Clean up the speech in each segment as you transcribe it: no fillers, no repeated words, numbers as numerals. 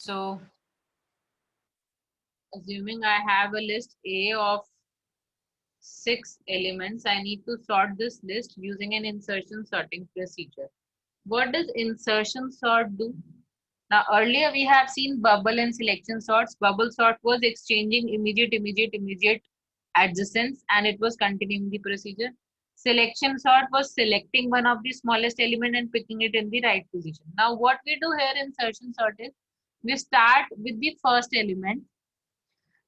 So assuming I have a list A of 6 elements, I need to sort this list using an insertion sorting procedure. What does insertion sort do? Now earlier we have seen bubble and selection sorts. Bubble sort was exchanging immediate adjacents, and it was continuing the procedure. Selection sort was selecting one of the smallest element and picking it in the right position. Now what we do here in insertion sort is we start with the first element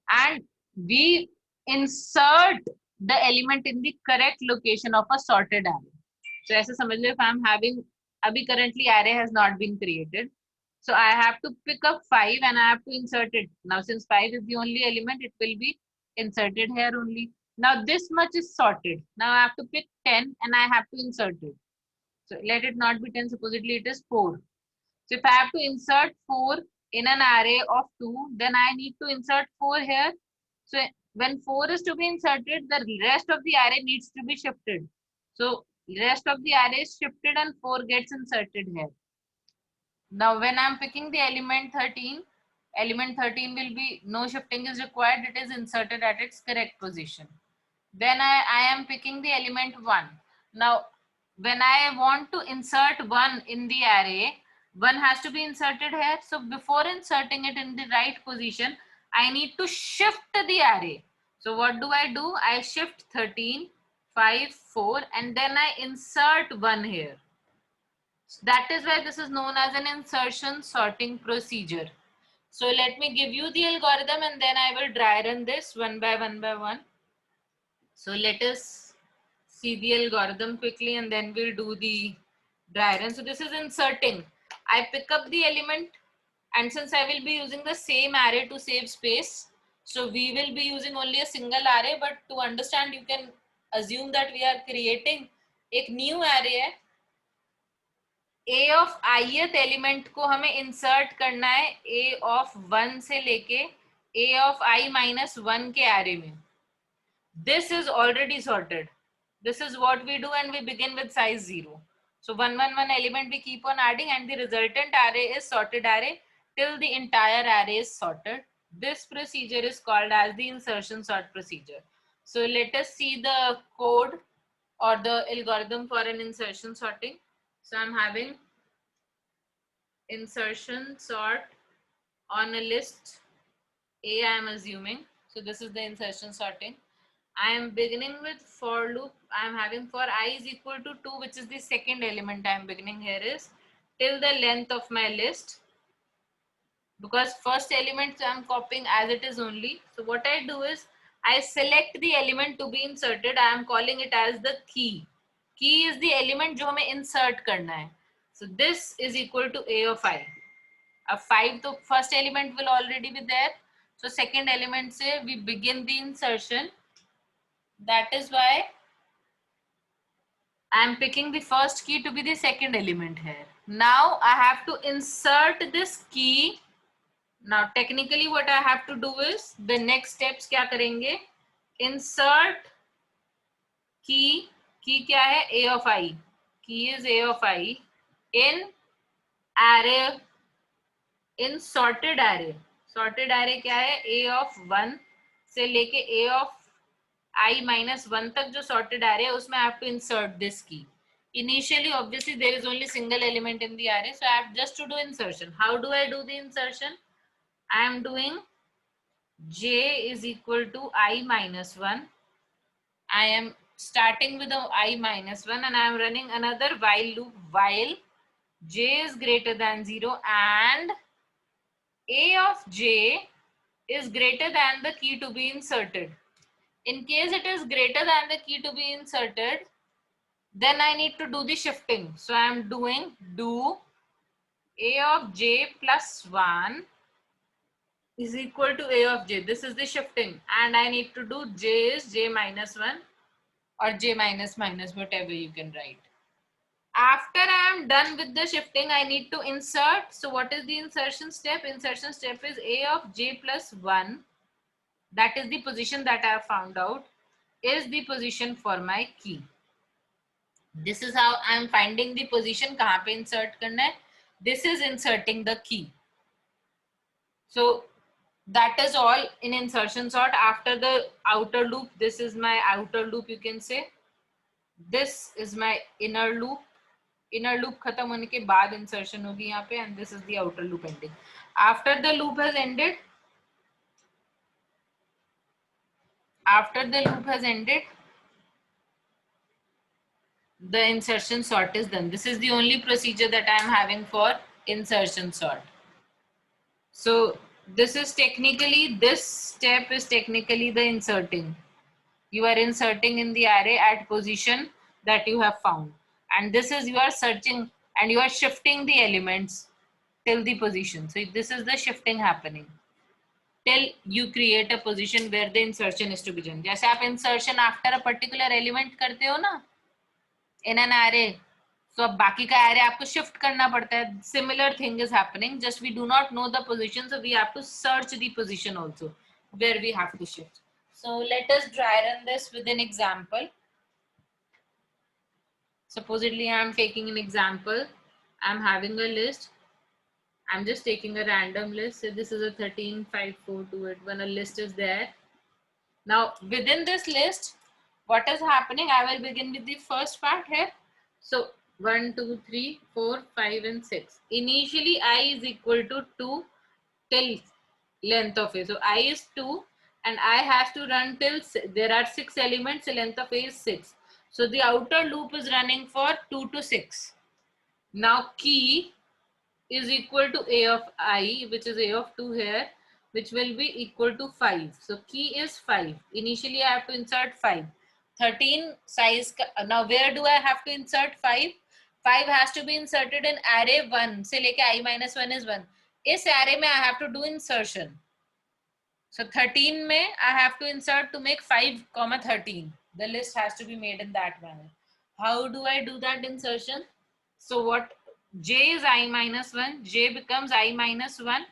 and we insert the element in the correct location of a sorted array. So ऐसे समझ लो, if I am having, अभी currently array has not been created, so I have to pick up 5 and I have to insert it. Now since 5 is the only element, it will be inserted here only. Now this much is sorted. Now I have to pick 10 and I have to insert it. So let it not be 10, supposedly it is 4. So if I have to insert 4 in an array of 2, then I need to insert 4 here. So when 4 is to be inserted, the rest of the array needs to be shifted. So rest of the array is shifted and 4 gets inserted here. Now when I'm picking the element 13 will be, no shifting is required, it is inserted at its correct position. Then I am picking the element 1. Now when I want to insert 1 in the array, 1 has to be inserted here. So before inserting it in the right position, I need to shift the array. So what do? I shift 13, 5, 4 and then I insert 1 here. So that is why this is known as an insertion sorting procedure. So let me give you the algorithm and then I will dry run this one by one. So let us see the algorithm quickly and then we'll do the dry run. So this is inserting. I pick up the element and since I will be using the same array to save space, so we will be using only a single array, but to understand you can assume that we are creating एक new array है. A of ith element को हमें insert करना है A of 1 से लेके A of I minus 1 के array में. This is already sorted. This is what we do and we begin with size 0. So 1, 1, 1 element we keep on adding and the resultant array is sorted array till the entire array is sorted. This procedure is called as the insertion sort procedure. So let us see the code or the algorithm for an insertion sorting. So I'm having insertion sort on a list A, I am assuming. So this is the insertion sorting. I am beginning with for loop. I am having for I is equal to 2, which is the second element I am beginning here is till the length of my list. Because first element I am copying as it is only. So what I do is I select the element to be inserted. I am calling it as the key. Key is the element जो हमें insert करना है. So this is equal to A of I. A 5 तो first element will already be there. So second element से we begin the insertion. That is why I am picking the first key to be the second element here. Now I have to insert this key. Now technically what I have to do is the next steps क्या करेंगे? Insert key. Key क्या है? A of I. Key is A of I in array, in sorted array. Sorted array क्या है? A of 1 से लेके A of I minus 1 तक जो sorted array है उसमें I have to insert this key. Initially obviously there is only single element in the array, so I have just to do insertion. How do I do the insertion? I am doing j is equal to I minus 1. I am starting with a I minus 1 and I am running another while loop while j is greater than 0 and A of j is greater than the key to be inserted. In case it is greater than the key to be inserted, then I need to do the shifting. So I am doing do A of j plus 1 is equal to A of j. This is the shifting and I need to do j is j minus 1 or j minus minus, whatever you can write. After I am done with the shifting, I need to insert. So what is the insertion step? Insertion step is A of j plus 1. That is the position that I have found out is the position for my key. This is how I am finding the position. कहाँ पे insert करना है? This is inserting the key. So that is all in insertion sort. After the outer loop, this is my outer loop, you can say. This is my inner loop. Inner loop खत्म होने के बाद insertion होगी यहाँ पे, and this is the outer loop ending. After the loop has ended, the insertion sort is done. This is the only procedure that I am having for insertion sort. So this step is technically the inserting. You are inserting in the array at position that you have found, and this is you are searching and you are shifting the elements till the position. So this is the shifting happening till you create a position where the insertion is to be done. जैसे आप insertion after a particular element करते हो ना in an array, so अब बाकी का array आपको shift करना पड़ता है. Similar thing is happening, just we do not know the position, so we have to search the position also where we have to shift. So let us try run this with an example. Supposedly I am taking an example. I am having a list. I'm just taking a random list. So this is a 13, 5, 4, 2, 8, 1. A list is there. Now within this list, what is happening? I will begin with the first part here. So 1, 2, 3, 4, 5, and 6. Initially I is equal to 2 till length of A. So I is 2 and I have to run till there are 6 elements. The length of A is 6. So the outer loop is running for 2 to 6. Now key is equal to A of I, which is A of 2 here, which will be equal to 5. So key is 5. Initially I have to insert 5. 13 size. Now where do I have to insert 5? 5 has to be inserted in array 1 से लेके I minus 1 is 1. इस array में I have to do insertion. So 13 में I have to insert to make 5 comma 13. The list has to be made in that manner. How do I do that insertion? So what j is I minus 1. J becomes I minus 1,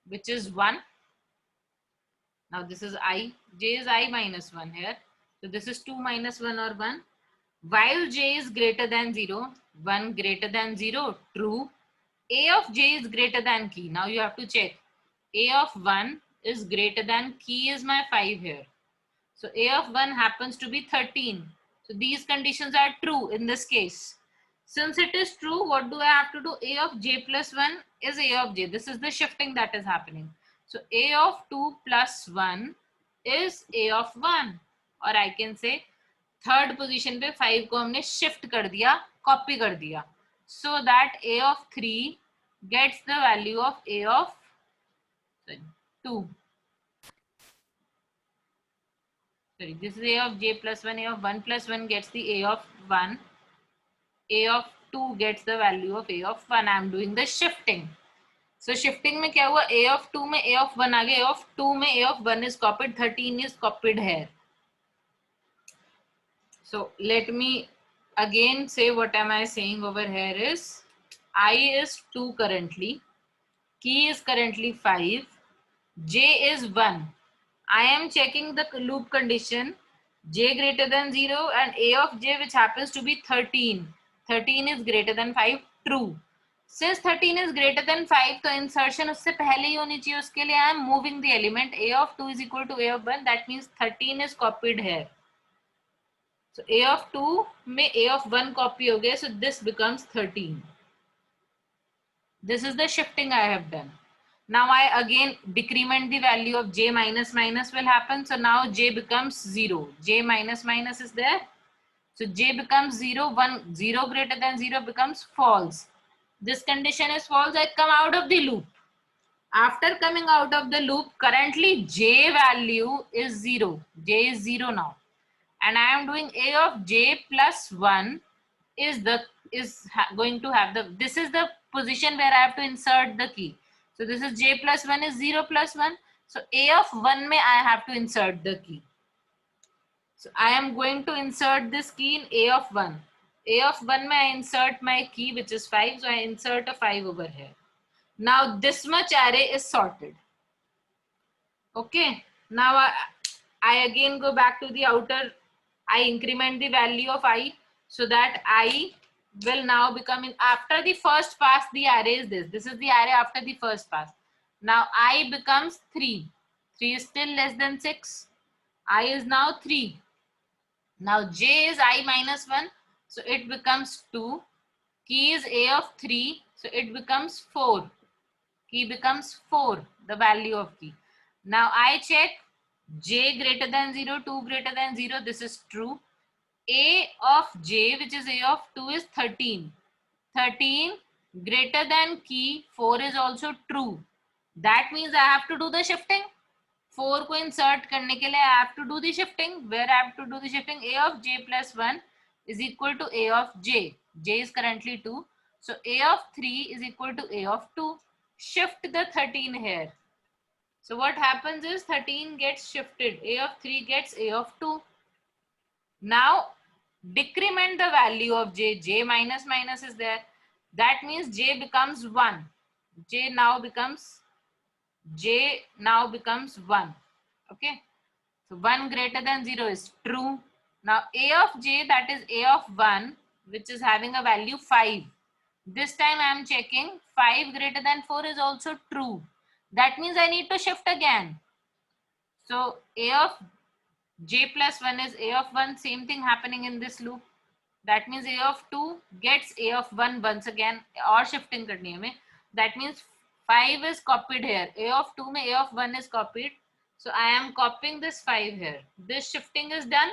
which is 1. Now this is I. J is I minus 1 here. So this is 2 minus 1 or 1. While j is greater than 0, 1 greater than 0, true. A of j is greater than key. Now you have to check. A of 1 is greater than key is my 5 here. So A of 1 happens to be 13. So these conditions are true in this case. Since it is true, what do I have to do? A of j plus 1 is A of j. This is the shifting that is happening. So A of 2 plus 1 is A of 1. Or I can say third position पे 5 को हमने shift कर दिया, copy कर दिया. So that A of 3 gets the value of A of 2. Sorry, this is A of j plus 1, A of 1 plus 1 gets the A of 1. A of 2 gets the value of A of 1. I am doing the shifting. So shifting में क्या हुआ? A of 2 में A of 1 आ गया. A of 2 में A of 1 is copied. 13 is copied here. So let me again say what am I saying over here is I is 2 currently. Key is currently 5. J is 1. I am checking the loop condition j greater than 0 and A of j, which happens to be 13. 13 is greater than 5, true. Since 13 is greater than 5, तो insertion उससे पहले ही होनी चाहिए. उसके लिए I am moving the element. A of 2 is equal to A of 1. That means 13 is copied here. So A of 2 में A of 1 copy हो गया. So this becomes 13. This is the shifting I have done. Now I again decrement the value of j minus minus will happen. So now j becomes 0. J minus minus is there. So j becomes 0. 1, 0 greater than 0 becomes false. This condition is false. I come out of the loop. After coming out of the loop, currently j value is 0. J is 0 now. And I am doing A of j plus 1 is going to have the, this is the position where I have to insert the key. So this is j plus 1 is 0 plus 1. So A of 1 may I have to insert the key. So I am going to insert this key in A of 1. A of 1 may I insert my key, which is 5. So I insert a 5 over here. Now this much array is sorted. Okay. Now I again go back to the outer. I increment the value of I so that I will now become in after the first pass. The array is this. This is the array after the first pass. Now I becomes 3. 3 is still less than 6. I is now 3. Now j is I minus 1. So it becomes 2. Key is a of 3. So it becomes 4. Key becomes 4, the value of key. Now I check j greater than 0, 2 greater than 0. This is true. A of j, which is a of 2, is 13. 13 greater than key 4 is also true. That means I have to do the shifting. 4 को insert करने के लिए I have to do the shifting. Where I have to do the shifting? A of j plus 1 is equal to A of j. J is currently 2. So A of 3 is equal to A of 2. Shift the 13 here. So what happens is 13 gets shifted. A of 3 gets A of 2. Now decrement the value of j. J minus minus is there. That means j becomes 1. J now becomes 1. Okay. So 1 greater than 0 is true. Now A of j, that is A of 1, which is having a value 5. This time I am checking 5 greater than 4 is also true. That means I need to shift again. So A of j plus 1 is A of 1. Same thing happening in this loop. That means A of 2 gets A of 1 once again, or shifting करनी है हमें. That means 5 is copied here. A of 2 में A of 1 is copied. So I am copying this 5 here. This shifting is done.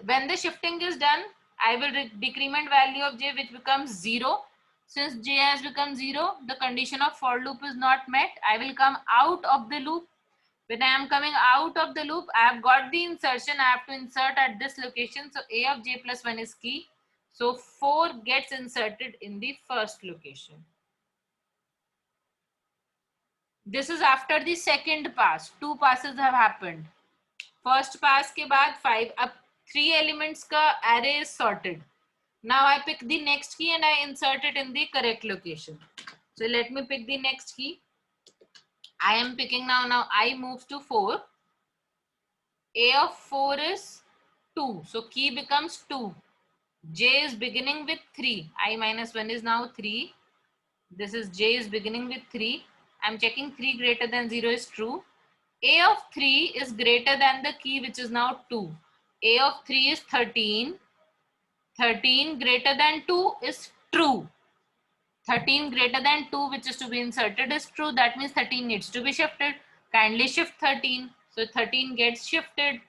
When the shifting is done, I will decrement value of j, which becomes 0. Since j has become 0, the condition of for loop is not met. I will come out of the loop. When I am coming out of the loop, I have got the insertion. I have to insert at this location. So A of j plus 1 is key. So 4 gets inserted in the first location. This is after the second pass. 2 passes have happened. First pass के बाद 5. अब 3 elements का array is sorted. Now I pick the next key and I insert it in the correct location. So let me pick the next key. I am picking now. Now I move to 4. A of 4 is 2. So key becomes 2. J is beginning with 3. I minus 1 is now 3. This is J is beginning with 3. I'm checking 3 greater than 0 is true. A of 3 is greater than the key, which is now 2. A of 3 is 13. 13 greater than 2 is true. 13 greater than 2, which is to be inserted, is true. That means 13 needs to be shifted. Kindly shift 13. So 13 gets shifted.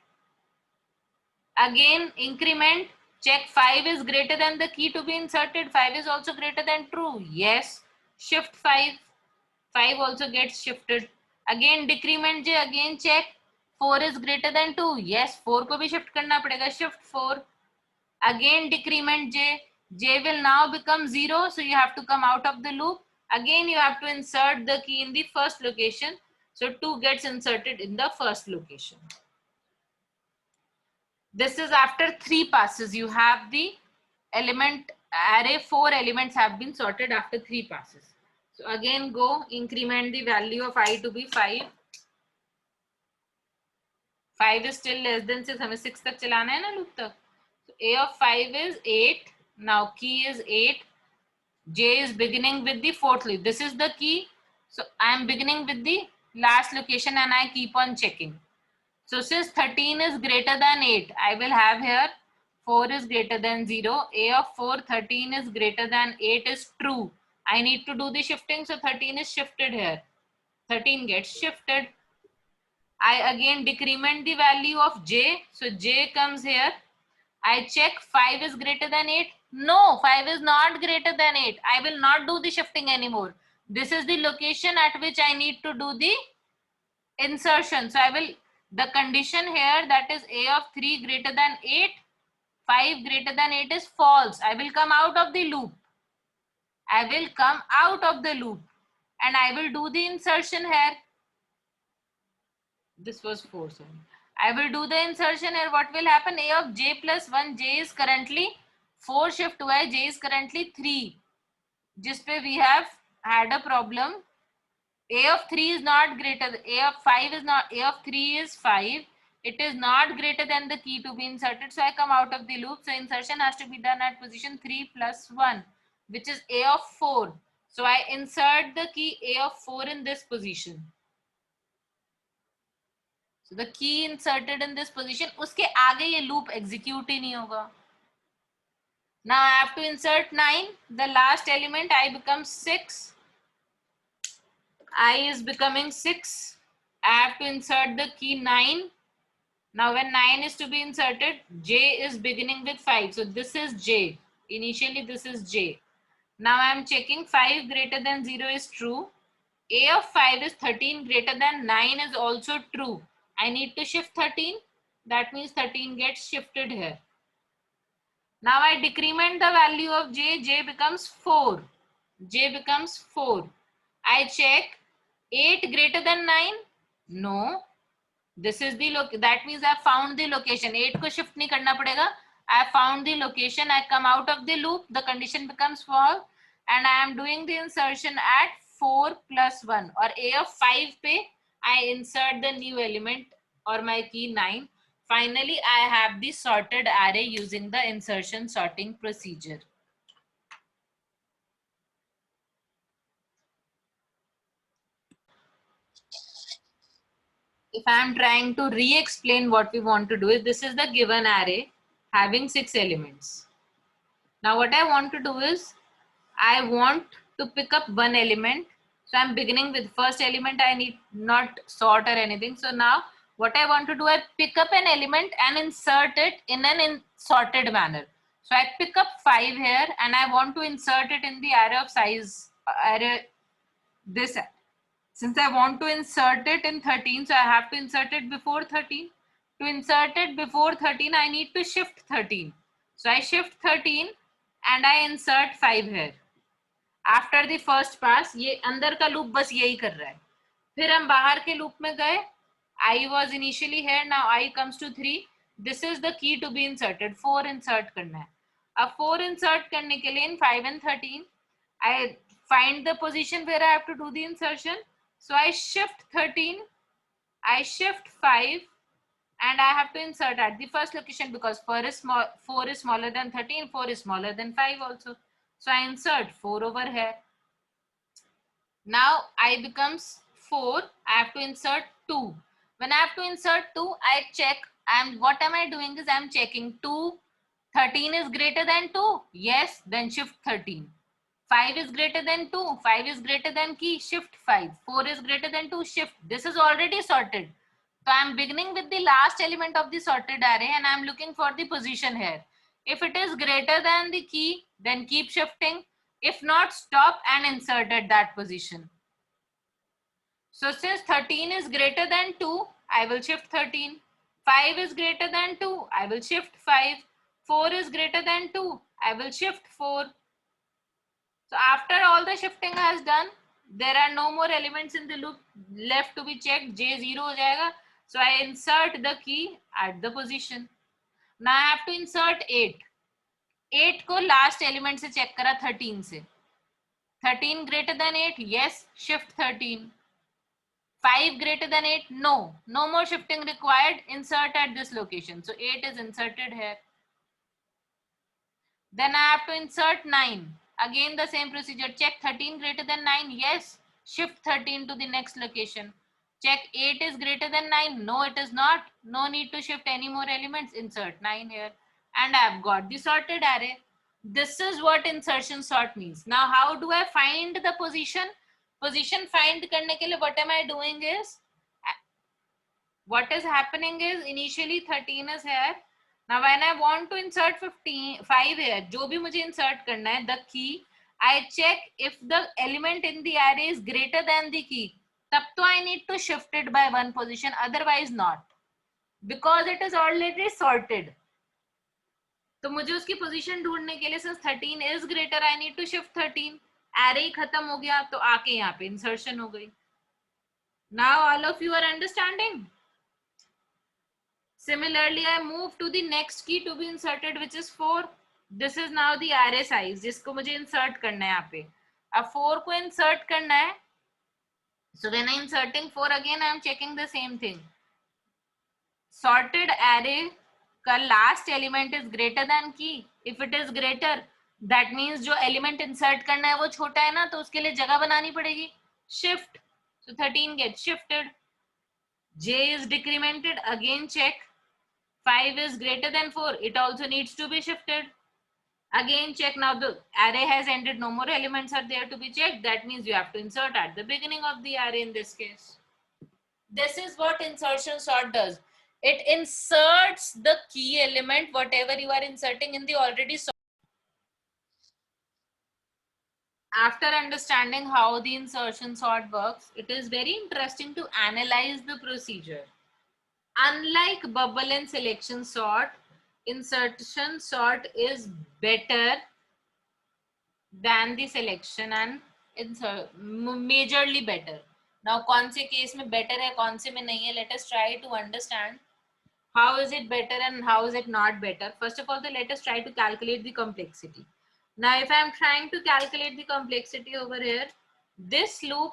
Again, increment. Check 5 is greater than the key to be inserted. 5 is also greater than true. Yes. Shift 5. 5 also gets shifted. Again, decrement j. Again, check. 4 is greater than 2. Yes. 4 को भी shift करना पड़ेगा. Shift 4. Again, decrement j. J will now become 0. So you have to come out of the loop. Again, you have to insert the key in the first location. So 2 gets inserted in the first location. This is after 3 passes. You have the element array. 4 elements have been sorted after 3 passes. So again, go increment the value of I to be 5. 5 is still less than 6. हमें 6 तक चलाना है ना loop तक. So A of 5 is 8. Now key is 8. J is beginning with the 4th loop. This is the key. So I am beginning with the last location and I keep on checking. So since 13 is greater than 8, I will have here 4 is greater than 0. A of 4, 13 is greater than 8 is true. I need to do the shifting. So 13 is shifted here. 13 gets shifted. I again decrement the value of j. So j comes here. I check 5 is greater than 8. No, 5 is not greater than 8. I will not do the shifting anymore. This is the location at which I need to do the insertion. So I will, the condition here, that is A of 3 greater than 8, 5 greater than 8 is false. I will come out of the loop. I will come out of the loop and I will do the insertion here. This was 4, sorry. I will do the insertion here. What will happen? A of j plus 1, j is currently 4 shift हुआ है, j is currently 3. जिस पे we have had a problem. A of 3 is not greater, A of 5 is not, A of 3 is 5. It is not greater than the key to be inserted. So I come out of the loop. So insertion has to be done at position 3 plus 1, which is A of 4. So I insert the key A of 4 in this position. So the key inserted in this position, उसके आगे ये loop execute ही नहीं होगा. Now I have to insert 9. The last element I becomes 6. I is becoming 6. I have to insert the key 9. Now when 9 is to be inserted, J is beginning with 5. So this is J. Initially this is J. Now I am checking 5 greater than 0 is true. A of 5 is 13 greater than 9 is also true. I need to shift 13. That means 13 gets shifted here. Now I decrement the value of J. J becomes 4. J becomes 4. I check 8 greater than 9. No. This is the that means I found the location. 8 को shift नहीं करना पड़ेगा. I found the location. I come out of the loop. The condition becomes false, and I am doing the insertion at 4 plus 1 or A of 5 पे I insert the new element or my key 9. Finally, I have the sorted array using the insertion sorting procedure. If I am trying to re-explain what we want to do is, this is the given array having 6 elements. Now what I want to do is, I want to pick up one element. So I'm beginning with first element. I need not sort or anything. So now what I want to do, I pick up an element and insert it in an sorted manner. So I pick up 5 here and I want to insert it in the array of size, array this. Since I want to insert it in 13, so I have to insert it before 13. To insert it before 13, I need to shift 13. So I shift 13 and I insert 5 here. After the first pass, ये अंदर का loop बस यही कर रहा है. फिर हम बाहर के loop में गए. I was initially here, now I comes to 3. This is the key to be inserted. 4 insert करना है. अब 4 insert करने के लिए in 5 and 13, I find the position where I have to do the insertion. So I shift 13, I shift 5, and I have to insert at the first location because 4 is smaller than 13, 4 is smaller than 5 also. So I insert 4 over here. Now I becomes 4, I have to insert 2. When I have to insert 2, I check, and what am I doing is I am checking 2, 13 is greater than 2. Yes, then shift 13. 5 is greater than 2. 5 is greater than key. Shift 5. 4 is greater than 2. Shift. This is already sorted. So I am beginning with the last element of the sorted array and I am looking for the position here. If it is greater than the key, then keep shifting. If not, stop and insert at that position. So since 13 is greater than 2, I will shift 13. 5 is greater than 2, I will shift 5. 4 is greater than 2, I will shift 4. So after all the shifting has done, there are no more elements in the loop left to be checked. J 0 हो जाएगा. So I insert the key at the position. Now I have to insert 8. 8 को last element से check करा 13 से. 13 greater than 8, yes, shift 13. 5 greater than 8, no. No more shifting required. Insert at this location. So 8 is inserted here. Then I have to insert 9. Again the same procedure. Check 13 greater than 9. Yes. Shift 13 to the next location. Check 8 is greater than 9. No, it is not. No need to shift any more elements. Insert 9 here. And I've got the sorted array. This is what insertion sort means. Now how do I find the position? Position find करने के लिए what am I doing is, what is happening is initially 13 is here. Now when I want to insert 5 here, जो भी मुझे insert करना है, the key, I check if the element in the array is greater than the key. तब तो I need to shift it by one position, otherwise not. Because it is already sorted. तो मुझे उसकी position ढूंढने के लिए since 13 is greater, I need to shift 13. Array खत्म हो गया तो आके यहाँ पे insertion हो गई. Now all of you are understanding. Similarly, I move to the next key to be inserted, which is 4. This is now the array size, जिसको मुझे insert करना है यहाँ पे. अब 4 को insert करना है. So when I am inserting 4, again I am checking the same thing. Sorted array का last element is greater than key. If it is greater, that means जो एलिमेंट इंसर्ट करना है वो छोटा है ना, तो उसके लिए जगह बनानी पड़ेगी, shift. So 13 gets shifted. J is decremented, again check. 5 is greater than 4, it also needs to be shifted. Again check. Now the array has ended, no more elements are there to be checked. That means you have to insert at the beginning of the array in this case. This is what insertion sort does. It inserts the key element, whatever you are inserting in the already sort. After understanding how the insertion sort works, it is very interesting to analyze the procedure. Unlike bubble and selection sort, insertion sort is better than the selection and insert, majorly better. Now कौन से case में better है, कौन से में नहीं है, let us try to understand how is it better and how is it not better. First of all, let us try to calculate the complexity. Now if I am trying to calculate the complexity over here, this loop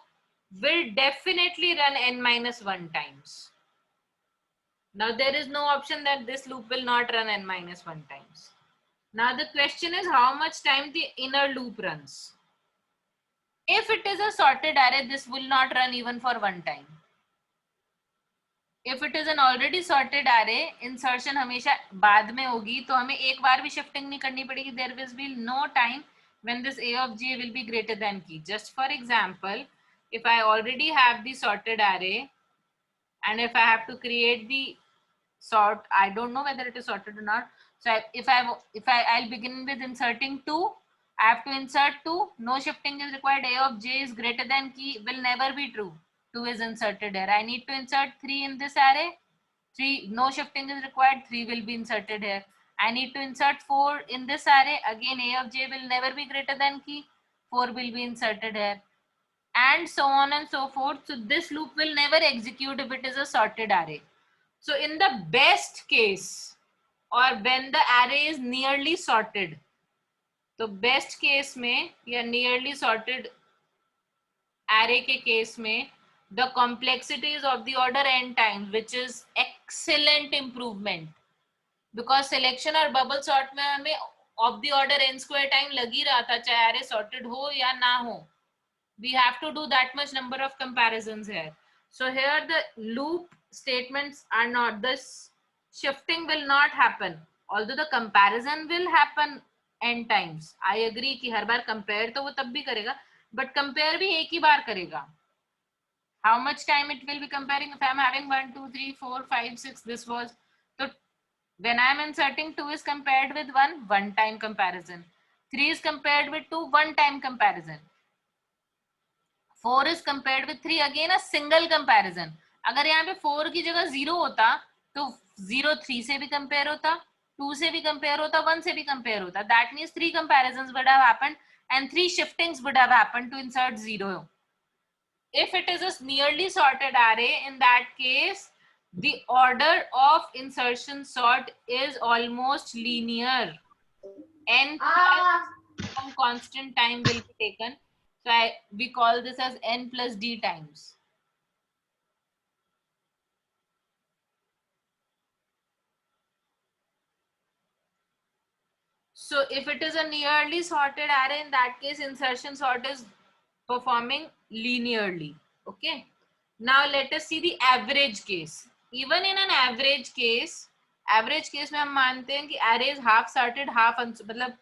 will definitely run n minus 1 times. Now there is no option that this loop will not run n minus 1 times. Now the question is how much time the inner loop runs. If it is a sorted array, this will not run even for 1 time. If it is an already sorted array, insertion हमेशा बाद में होगी, तो हमें एक बार भी shifting नहीं करनी पड़ेगी. There will be no time when this a of j will be greater than key. Just for example, if I already have the sorted array and if I have to create the sort, I don't know whether it is sorted or not. So I'll begin with inserting 2. I have to insert 2. No shifting is required. A of j is greater than key will never be true. 2 is inserted here. I need to insert 3 in this array. 3, no shifting is required. 3 will be inserted here. I need to insert 4 in this array. Again, a of j will never be greater than key. 4 will be inserted here. And so on and so forth. So this loop will never execute if it is a sorted array. So in the best case, or when the array is nearly sorted, तो best case में या nearly sorted array के case में, the complexity is of the order n times, which is excellent improvement. Because selection और bubble sort में हमें of the order n square time लग ही रहा था, चाहे array sorted हो या ना हो. We have to do that much number of comparisons here. So here the loop statements are not, this shifting will not happen, although the comparison will happen n times. I agree कि हर बार compare तो वो तब भी करेगा, but compare भी एक ही बार करेगा. How much time it will be comparing? If I am having 1, 2, 3, 4, 5, 6, this was, so when I am inserting 2 is compared with 1, one time comparison. 3 is compared with 2, one time comparison. 4 is compared with 3, again a single comparison. अगर यहाँ पे 4 की जगह 0 होता तो 0 3 से भी compare होता, 2 से भी compare होता, 1 से भी compare होता. That means 3 comparisons would have happened and 3 shiftings would have happened to insert 0. If it is a nearly sorted array, in that case, the order of insertion sort is almost linear. N plus some constant time will be taken. So we call this as n plus d times. So if it is a nearly sorted array, in that case, insertion sort is performing linearly. Okay. Now let us see the average case. Even in an average case में हम मानते हैं कि array is half sorted, half मतलब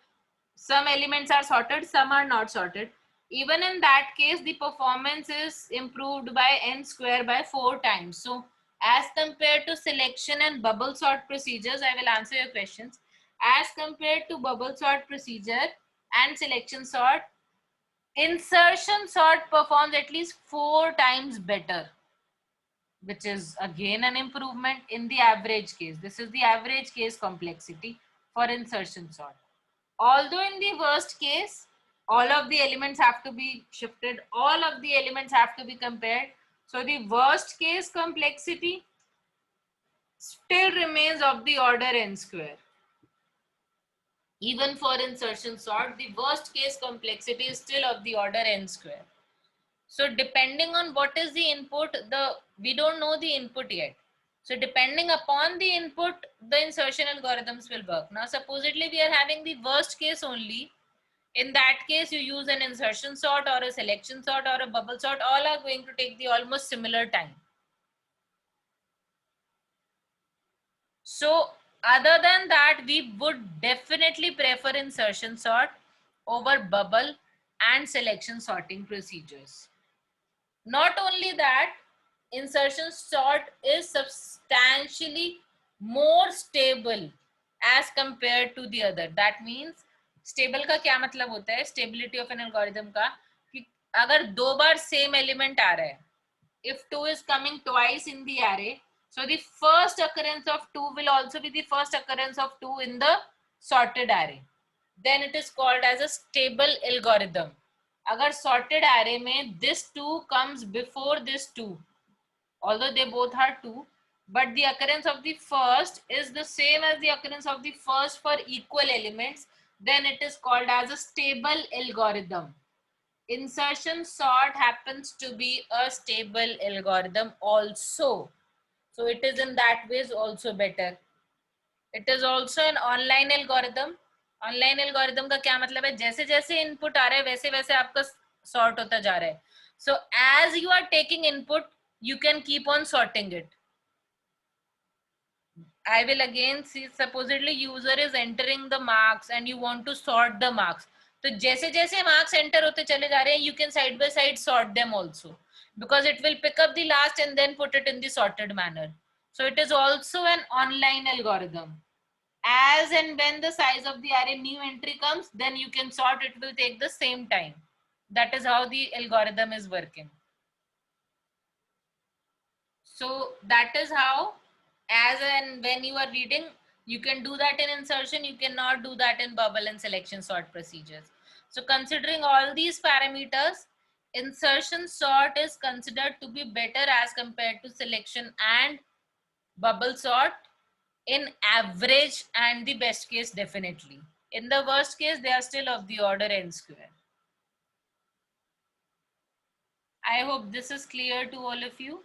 some elements are sorted, some are not sorted. Even in that case, the performance is improved by n square by 4 times. So as compared to selection and bubble sort procedures, I will answer your questions. As compared to bubble sort procedure and selection sort, insertion sort performs at least 4 times better, which is again an improvement in the average case. This is the average case complexity for insertion sort. Although in the worst case, all of the elements have to be shifted, all of the elements have to be compared. So the worst case complexity still remains of the order n square. Even for insertion sort, the worst case complexity is still of the order n square. So depending on what is the input, we don't know the input yet. So depending upon the input, the insertion algorithms will work. Now supposedly we are having the worst case only. In that case, you use an insertion sort or a selection sort or a bubble sort. All are going to take the almost similar time. So other than that, we would definitely prefer insertion sort over bubble and selection sorting procedures. Not only that, insertion sort is substantially more stable as compared to the other. That means stable का क्या मतलब होता है? Stability of an algorithm का कि अगर दो बार same element आ रहा है, if 2 is coming twice in the array, so the first occurrence of 2 will also be the first occurrence of 2 in the sorted array. Then it is called as a stable algorithm. अगर sorted array में this 2 comes before this 2, although they both are 2, but the occurrence of the first is the same as the occurrence of the first for equal elements, then it is called as a stable algorithm. Insertion sort happens to be a stable algorithm also. So it is in that ways also better. It is also an online algorithm. Online algorithm का क्या मतलब है? जैसे जैसे input आ रहा है वैसे वैसे आपका सॉर्ट होता जा रहा है. So as you are taking input you can keep on sorting it. I will again see, supposedly user is entering the marks and you want to sort the marks. तो जैसे जैसे marks enter होते चले जा रहे हैं, you can side by side sort them also, because it will pick up the last and then put it in the sorted manner. So it is also an online algorithm. As and when the size of the array new entry comes, then you can sort, it will take the same time. That is how the algorithm is working. So that is how, as and when you are reading, you can do that in insertion, you cannot do that in bubble and selection sort procedures. So considering all these parameters, insertion sort is considered to be better as compared to selection and bubble sort in average and the best case definitely. In the worst case, they are still of the order n square. I hope this is clear to all of you.